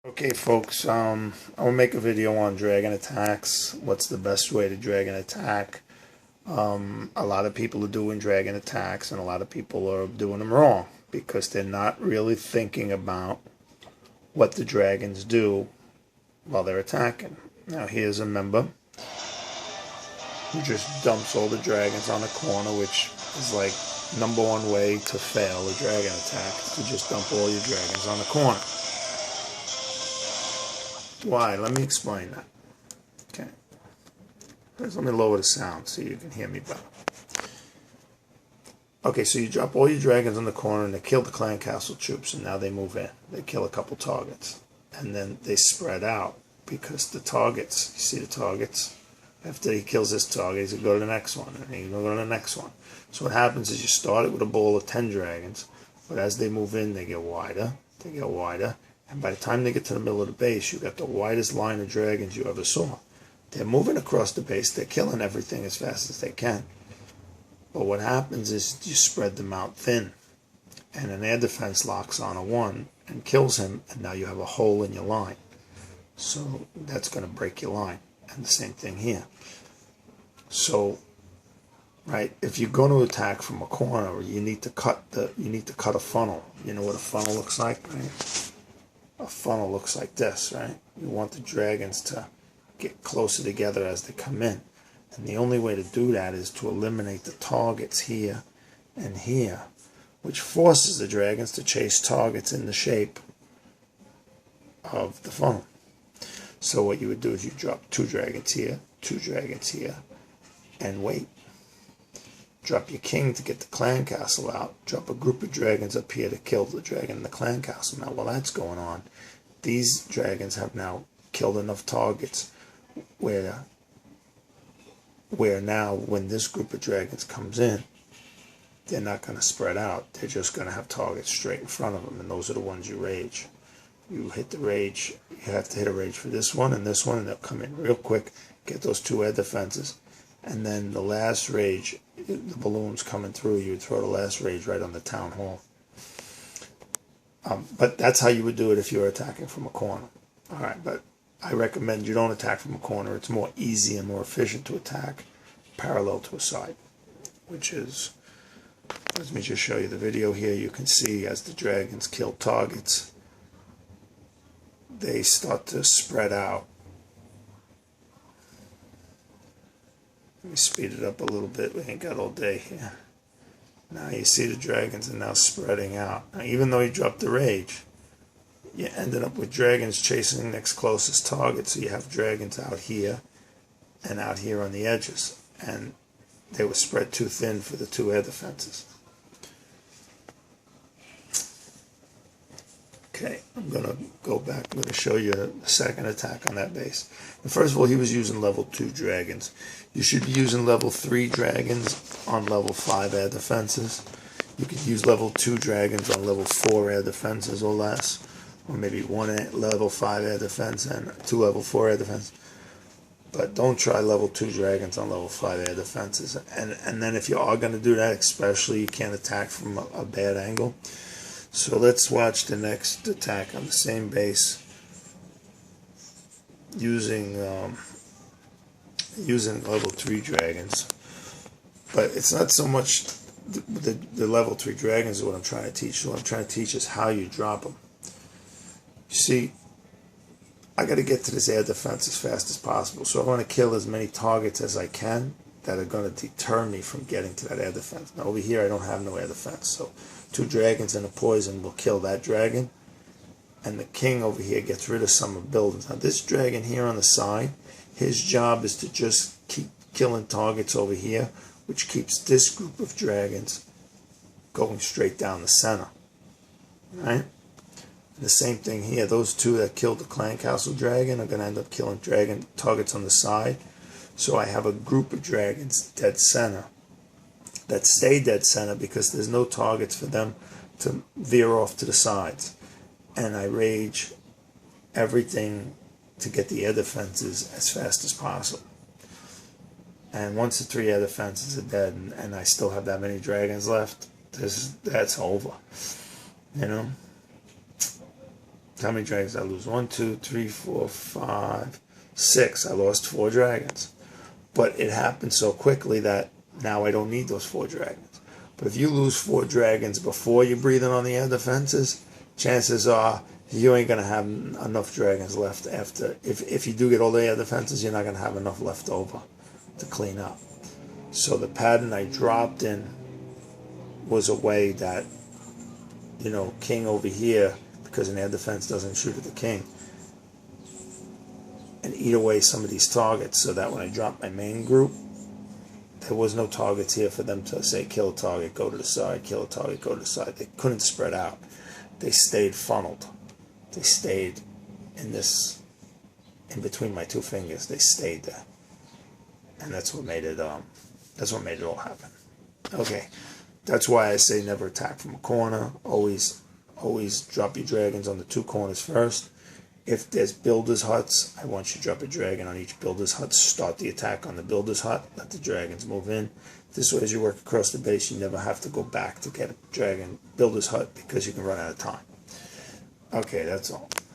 Okay, folks, I'll make a video on dragon attacks. What's the best way to dragon attack? A lot of people are doing dragon attacks, and a lot of people are doing them wrong because they're not really thinking about what the dragons do while they're attacking. Now, here's a member who just dumps all the dragons on the corner, which is like #1 way to fail a dragon attack, to just dump all your dragons on the corner. Why? Let me explain that. Okay. First, let me lower the sound so you can hear me better. Okay, so you drop all your dragons in the corner and they kill the clan castle troops, and now they move in. They kill a couple targets. And then they spread out because the targets, you see the targets? After he kills this target, he's going to go to the next one, and he's going to go to the next one. So what happens is you start it with a ball of 10 dragons, but as they move in, they get wider, and by the time they get to the middle of the base, you've got the widest line of dragons you ever saw. They're moving across the base, they're killing everything as fast as they can. But what happens is you spread them out thin, and an air defense locks on a 1 and kills him, and now you have a hole in your line. So that's going to break your line. And the same thing here. So, right, if you're going to attack from a corner, you need to cut a funnel. You know what a funnel looks like, right? A funnel looks like this, right? You want the dragons to get closer together as they come in. And the only way to do that is to eliminate the targets here and here, which forces the dragons to chase targets in the shape of the funnel. So what you would do is you drop 2 dragons here, 2 dragons here, and wait. Drop your king to get the clan castle out. Drop a group of dragons up here to kill the dragon in the clan castle. Now, while that's going on, these dragons have now killed enough targets where now when this group of dragons comes in, they're not going to spread out. They're just going to have targets straight in front of them, and those are the ones you rage. You hit the rage, you have to hit a rage for this one, and they'll come in real quick, get those 2 air defenses, and then the last rage, the balloons coming through, you would throw the last rage right on the town hall. But that's how you would do it if you were attacking from a corner. Alright, but I recommend you don't attack from a corner. It's more easy and more efficient to attack parallel to a side, which is, let me just show you the video here. You can see as the dragons kill targets, they start to spread out. Let me speed it up a little bit. We ain't got all day here. Now you see the dragons are now spreading out. Now, even though you dropped the rage, you ended up with dragons chasing the next closest target. So you have dragons out here and out here on the edges. And they were spread too thin for the 2 air defenses. Okay, I'm going to go back. I'm going to show you the second attack on that base. And first of all, he was using level 2 dragons. You should be using level 3 dragons on level 5 air defenses. You could use level 2 dragons on level 4 air defenses or less. Or maybe 1 level 5 air defense and 2 level 4 air defense. But don't try level 2 dragons on level 5 air defenses. And then if you are going to do that, especially you can't attack from a bad angle. So let's watch the next attack on the same base using level 3 dragons. But it's not so much the level 3 dragons is what I'm trying to teach. What I'm trying to teach is how you drop them. You see, I got to get to this air defense as fast as possible. So I want to kill as many targets as I can that are going to deter me from getting to that air defense. Now over here I don't have no air defense, so 2 dragons and a poison will kill that dragon, and the king over here gets rid of some of the buildings. Now this dragon here on the side, his job is to just keep killing targets over here, which keeps this group of dragons going straight down the center. Right? And the same thing here, those 2 that killed the clan castle dragon are going to end up killing dragon targets on the side. So I have a group of dragons dead center that stay dead center because there's no targets for them to veer off to the sides. And I rage everything to get the air defenses as fast as possible. And once the 3 air defenses are dead and I still have that many dragons left, that's over. You know? How many dragons did I lose? 1, 2, 3, 4, 5, 6. I lost 4 dragons. But it happened so quickly that now I don't need those 4 dragons. But if you lose 4 dragons before you breathe in on the air defenses, chances are you ain't going to have enough dragons left after. If you do get all the air defenses, you're not going to have enough left over to clean up. So the pattern I dropped in was a way that, king over here, because an air defense doesn't shoot at the king, and eat away some of these targets, so that when I dropped my main group, there was no targets here for them to say, kill a target, go to the side, kill a target, go to the side. They couldn't spread out. They stayed funneled. They stayed in between my 2 fingers. They stayed there. And that's what made it all happen. Okay. That's why I say never attack from a corner. Always drop your dragons on the 2 corners first. If there's builders' huts, I want you to drop a dragon on each builder's hut. Start the attack on the builder's hut. Let the dragons move in. This way, as you work across the base, you never have to go back to get a dragon builder's hut because you can run out of time. Okay, that's all.